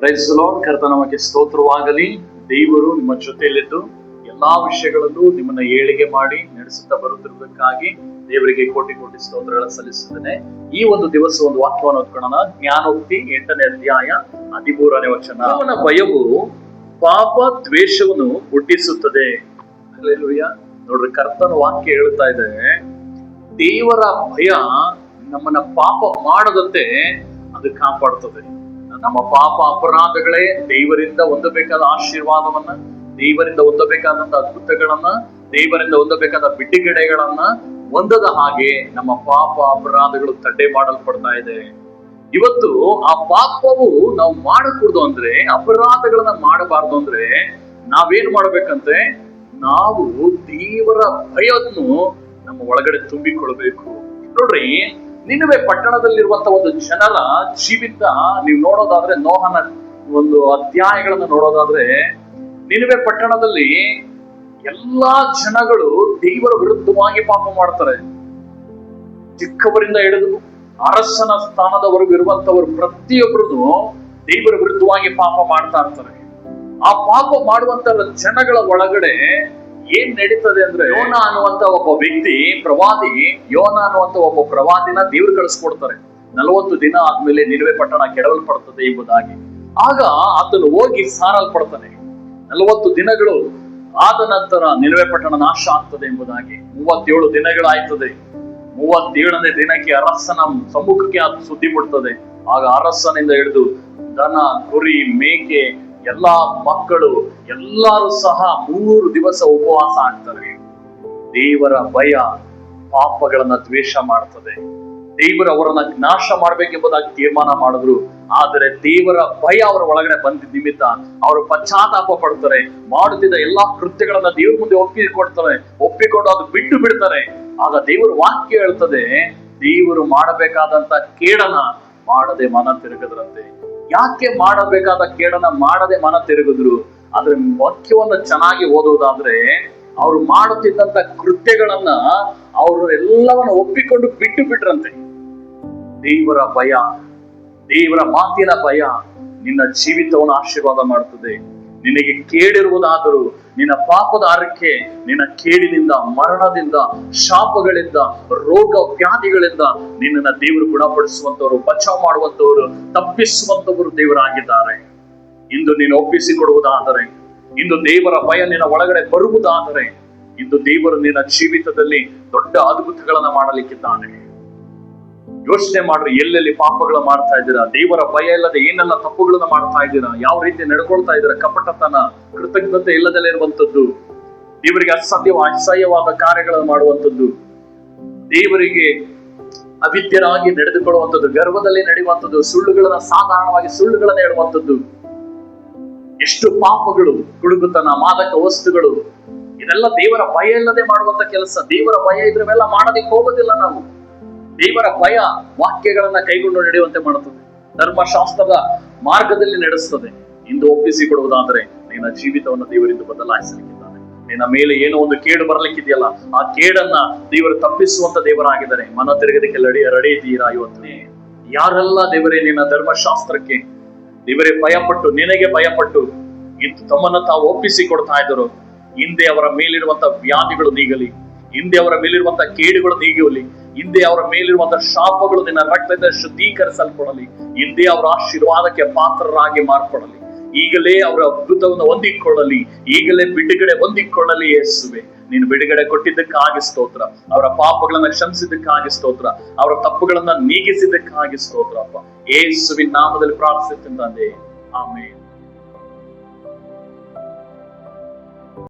Price the lord. ಕರ್ತನ ನಮಗೆ ಸ್ತೋತ್ರವಾಗಲಿ. ದೇವರು ನಿಮ್ಮ ಜೊತೆಯಲ್ಲಿದ್ದು ಎಲ್ಲಾ ವಿಷಯಗಳಲ್ಲೂ ನಿಮ್ಮನ್ನ ಏಳಿಗೆ ಮಾಡಿ ನಡೆಸುತ್ತಾ ಬರುತ್ತಿರುವುದಕ್ಕಾಗಿ ದೇವರಿಗೆ ಕೋಟಿ ಕೋಟಿ ಸ್ತೋತ್ರಗಳ ಸಲ್ಲಿಸುತ್ತೇನೆ. ಈ ಒಂದು ದಿವಸ ಒಂದು ವಾಕ್ಯವನ್ನು ಓದ್ಕೊಳ್ಳೋಣ. ಜ್ಞಾನೋಕ್ತಿ 8ನೇ ಅಧ್ಯಾಯ 13ನೇ ವಚನ. ಅವನ ಭಯವು ಪಾಪ ದ್ವೇಷವನ್ನು ಹುಟ್ಟಿಸುತ್ತದೆ. ಹಲ್ಲೆಲೂಯಾ. ನೋಡ್ರಿ, ಕರ್ತನ ವಾಕ್ಯ ಹೇಳ್ತಾ ಇದೆ, ದೇವರ ಭಯ ನಮ್ಮನ್ನ ಪಾಪ ಮಾಡದಂತೆ ಅದು ಕಾಪಾಡುತ್ತದೆ. ನಮ್ಮ ಪಾಪ ಅಪರಾಧಗಳೇ ದೇವರಿಂದ ಹೊಂದಬೇಕಾದ ಆಶೀರ್ವಾದವನ್ನ, ದೇವರಿಂದ ಹೊಂದಬೇಕಾದಂತ ಅದ್ಭುತಗಳನ್ನ, ದೇವರಿಂದ ಹೊಂದಬೇಕಾದ ಬಿಡುಗಡೆಗಳನ್ನ ಹೊಂದದ ಹಾಗೆ ನಮ್ಮ ಪಾಪ ಅಪರಾಧಗಳು ತಡೆ ಮಾಡಲ್ಪಡ್ತಾ ಇದೆ. ಇವತ್ತು ಆ ಪಾಪವು ನಾವು ಮಾಡಕೂಡದು ಅಂದ್ರೆ, ಅಪರಾಧಗಳನ್ನ ಮಾಡಬಾರ್ದು ಅಂದ್ರೆ ನಾವೇನ್ ಮಾಡ್ಬೇಕಂದ್ರೆ, ನಾವು ದೇವರ ಭಯವನ್ನು ನಮ್ಮ ಒಳಗಡೆ ತುಂಬಿಕೊಳ್ಬೇಕು. ನೋಡ್ರಿ, ನಿನವೆ ಪಟ್ಟಣದಲ್ಲಿರುವಂತ ಒಂದು ಜನರ ಜೀವಿತ ನೀವು ನೋಡೋದಾದ್ರೆ, ನೋಹನ ಒಂದು ಅಧ್ಯಾಯಗಳನ್ನ ನೋಡೋದಾದ್ರೆ, ನಿನವೆ ಪಟ್ಟಣದಲ್ಲಿ ಎಲ್ಲಾ ಜನಗಳು ದೇವರ ವಿರುದ್ಧವಾಗಿ ಪಾಪ ಮಾಡ್ತಾರೆ. ಚಿಕ್ಕವರಿಂದ ಹಿಡಿದು ಅರಸನ ಸ್ಥಾನದವರೆಗೂ ಇರುವಂತವರು ಪ್ರತಿಯೊಬ್ಬರು ದೇವರ ವಿರುದ್ಧವಾಗಿ ಪಾಪ ಮಾಡ್ತಾ ಇರ್ತಾರೆ. ಆ ಪಾಪ ಮಾಡುವಂತ ಜನಗಳ ಒಳಗಡೆ ಏನ್ ನಡೀತದೆ ಅಂದ್ರೆ, ಯೋನ ಅನ್ನುವಂತ ಒಬ್ಬ ವ್ಯಕ್ತಿ ಪ್ರವಾದಿ, ಯೋನ ಅನ್ನುವಂತ ಒಬ್ಬ ಪ್ರವಾದಿನ ದೇವ್ರು ಕಳಿಸ್ಕೊಡ್ತಾರೆ. 40 ದಿನ ಆದ್ಮೇಲೆ ನಿನವೆ ಪಟ್ಟಣ ಕೆಡವಲ್ಪಡ್ತದೆ ಎಂಬುದಾಗಿ. ಆಗ ಆತನು ಹೋಗಿ ಸಾರಲ್ಪಡ್ತಾನೆ. 40 ದಿನಗಳು ಆದ ನಂತರ ನಿನವೆ ಪಟ್ಟಣ ನಾಶ ಆಗ್ತದೆ ಎಂಬುದಾಗಿ. 37 ದಿನಗಳಾಯ್ತದೆ. 37ನೇ ದಿನಕ್ಕೆ ಅರಸನ ಸಮ್ಮುಖಕ್ಕೆ ಅದು ಸುದ್ದಿ ಮುಟ್ತದೆ. ಆಗ ಅರಸನಿಂದ ಹಿಡಿದು ದನ, ಕುರಿ, ಮೇಕೆ, ಎಲ್ಲಾ ಮಕ್ಕಳು ಎಲ್ಲರೂ ಸಹ 3 ದಿವಸ ಉಪವಾಸ ಆಗ್ತಾರೆ. ದೇವರ ಭಯ ಪಾಪಗಳನ್ನ ದ್ವೇಷ ಮಾಡ್ತದೆ. ದೇವರ ಅವರನ್ನ ನಾಶ ಮಾಡ್ಬೇಕೆಂಬುದಾಗಿ ತೀರ್ಮಾನ ಮಾಡಿದ್ರು. ಆದರೆ ದೇವರ ಭಯ ಅವರ ಒಳಗಡೆ ಬಂದಿದ್ದ ನಿಮಿತ್ತ ಅವರು ಪಶ್ಚಾತ್ತಾಪ ಪಡ್ತಾರೆ. ಮಾಡುತ್ತಿದ್ದ ಎಲ್ಲಾ ಕೃತ್ಯಗಳನ್ನ ದೇವ್ರ ಮುಂದೆ ಒಪ್ಪಿಕೊಂಡು ಅದು ಬಿಟ್ಟು ಬಿಡ್ತಾರೆ. ಆಗ ದೇವರ ವಾಕ್ಯ ಹೇಳ್ತದೆ, ದೇವರು ಮಾಡಬೇಕಾದಂತ ಕೇಡನ ಮಾಡದೆ ಮನ ತಿರುಗದ್ರಂತೆ. ಯಾಕೆ ಮಾಡಬೇಕಾದ ಕೇಡನ್ನ ಮಾಡದೆ ಮನ ತಿರುಗಿದ್ರು? ಅದ್ರ ವಾಕ್ಯವನ್ನ ಚೆನ್ನಾಗಿ ಓದೋದಾದ್ರೆ, ಅವ್ರು ಮಾಡುತ್ತಿದ್ದಂತ ಕೃತ್ಯಗಳನ್ನ ಅವರು ಎಲ್ಲವನ್ನ ಒಪ್ಪಿಕೊಂಡು ಬಿಟ್ಟು ಬಿಟ್ರಂತೆ. ದೇವರ ಭಯ, ದೇವರ ಮಾತಿನ ಭಯ ನಿನ್ನ ಜೀವಿತವನ್ನು ಆಶೀರ್ವಾದ ಮಾಡುತ್ತದೆ. ನಿನಗೆ ಕೇಳಿರುವುದಾದರೂ ನಿನ್ನ ಪಾಪದ ಅರಿಕೆ, ನಿನ್ನ ಕೇಡಿನಿಂದ, ಮರಣದಿಂದ, ಶಾಪಗಳಿಂದ, ರೋಗ ವ್ಯಾಧಿಗಳಿಂದ ನಿನ್ನನ್ನ ದೇವರು ಗುಣಪಡಿಸುವಂತವರು, ಬಚಾವ್ ಮಾಡುವಂತವರು, ತಪ್ಪಿಸುವಂತವರು ದೇವರಾಗಿದ್ದಾರೆ. ಇಂದು ನೀನು ಒಪ್ಪಿಸಿಕೊಡುವುದಾದರೆ, ಇಂದು ದೇವರ ಭಯ ನಿನ್ನ ಒಳಗಡೆ ಬರುವುದಾದರೆ, ಇಂದು ದೇವರು ನಿನ್ನ ಜೀವಿತದಲ್ಲಿ ದೊಡ್ಡ ಅದ್ಭುತಗಳನ್ನ ಮಾಡಲಿಕ್ಕಿದ್ದಾನೆ. ಯೋಚನೆ ಮಾಡ್ರಿ, ಎಲ್ಲೆಲ್ಲಿ ಪಾಪಗಳ ಮಾಡ್ತಾ ಇದ್ದೀರಾ? ದೇವರ ಭಯ ಇಲ್ಲದೆ ಏನೆಲ್ಲ ತಪ್ಪುಗಳನ್ನ ಮಾಡ್ತಾ ಇದ್ದೀರಾ? ಯಾವ ರೀತಿ ನಡ್ಕೊಳ್ತಾ ಇದ್ದೀರಾ? ಕಪಟತನ, ಕೃತಜ್ಞತೆ ಇಲ್ಲದಲ್ಲೇ ಇರುವಂತದ್ದು, ದೇವರಿಗೆ ಅಸಹ್ಯವಾದ ಕಾರ್ಯಗಳನ್ನು ಮಾಡುವಂಥದ್ದು, ದೇವರಿಗೆ ಅವಿದ್ಯರಾಗಿ ನಡೆದುಕೊಳ್ಳುವಂಥದ್ದು, ಗರ್ವದಲ್ಲಿ ನಡೆಯುವಂಥದ್ದು, ಸಾಧಾರಣವಾಗಿ ಸುಳ್ಳುಗಳನ್ನ ಹೇಳುವಂಥದ್ದು, ಎಷ್ಟು ಪಾಪಗಳು, ಕುಡುಗುತನ, ಮಾದಕ ವಸ್ತುಗಳು, ಇದೆಲ್ಲ ದೇವರ ಭಯ ಇಲ್ಲದೆ ಮಾಡುವಂತ ಕೆಲಸ. ದೇವರ ಭಯ ಇದ್ರವೆಲ್ಲ ಮಾಡೋದಿಕ್ಕೆ ಹೋಗೋದಿಲ್ಲ ನಾವು. ದೇವರ ಭಯ ವಾಕ್ಯಗಳನ್ನ ಕೈಗೊಂಡು ನಡೆಯುವಂತೆ ಮಾಡುತ್ತದೆ, ಧರ್ಮಶಾಸ್ತ್ರದ ಮಾರ್ಗದಲ್ಲಿ ನಡೆಸ್ತದೆ. ಇಂದು ಒಪ್ಪಿಸಿಕೊಡುವುದಾದರೆ ನಿನ್ನ ಜೀವಿತವನ್ನು ದೇವರಿಂದ ಬದಲಾಯಿಸಲಿಕ್ಕಿದ್ದಾನೆ. ನಿನ್ನ ಮೇಲೆ ಏನೋ ಒಂದು ಕೇಡು ಬರಲಿಕ್ಕಿದೆಯಲ್ಲ, ಆ ಕೇಡನ್ನ ದೇವರು ತಪ್ಪಿಸುವಂತ ದೇವರಾಗಿದ್ದಾರೆ. ಮನ ತಿರುಗದಕ್ಕೆ ರೆಡಿ ಇದ್ದೀರಾ? ಇವತ್ತೇ ಯಾರೆಲ್ಲ ದೇವರೇ ನಿನ್ನ ಧರ್ಮಶಾಸ್ತ್ರಕ್ಕೆ ದೇವರೇ ಭಯಪಟ್ಟು, ನಿನಗೆ ಭಯಪಟ್ಟು ಇಂದು ತಮ್ಮನ್ನ ತಾವು ಒಪ್ಪಿಸಿಕೊಡ್ತಾ ಇದ್ದರು, ಹಿಂದೆ ಅವರ ಮೇಲಿರುವಂತ ವ್ಯಾಧಿಗಳು ನೀಗಲಿ, ಹಿಂದೆ ಅವರ ಮೇಲಿರುವಂತ ಕೇಡುಗಳು ನೀಗಲಿ, ಹಿಂದೆ ಅವರ ಮೇಲಿರುವಂತ ಶಾಪಗಳು ನಿನ್ನ ರಕ್ತದಿಂದ ಶುದ್ಧೀಕರಿಸಲ್ಪಡಲಿ, ಹಿಂದೆ ಅವರ ಆಶೀರ್ವಾದಕ್ಕೆ ಪಾತ್ರರಾಗಿ ಮಾರ್ಪಡಲಿ, ಈಗಲೇ ಅವರ ಅದ್ಭುತವನ್ನು ಹೊಂದಿಕೊಳ್ಳಲಿ, ಈಗಲೇ ಬಿಡುಗಡೆ ಹೊಂದಿಕೊಳ್ಳಲಿ. ಯೇಸುವೆ, ನೀನು ಬಿಡುಗಡೆ ಕೊಟ್ಟಿದ್ದಕ್ಕಾಗಿ ಸ್ತೋತ್ರ. ಅವರ ಪಾಪಗಳನ್ನ ಕ್ಷಮಿಸಿದ್ದಕ್ಕಾಗಿ ಸ್ತೋತ್ರ. ಅವರ ತಪ್ಪುಗಳನ್ನ ನೀಗಿಸಿದ್ದಕ್ಕಾಗಿ ಸ್ತೋತ್ರ. ಅಪ್ಪ, ಯೇಸುವಿನ ನಾಮದಲ್ಲಿ ಪ್ರಾರ್ಥಿಸುತ್ತೇನೆ. ಆಮೆನ್.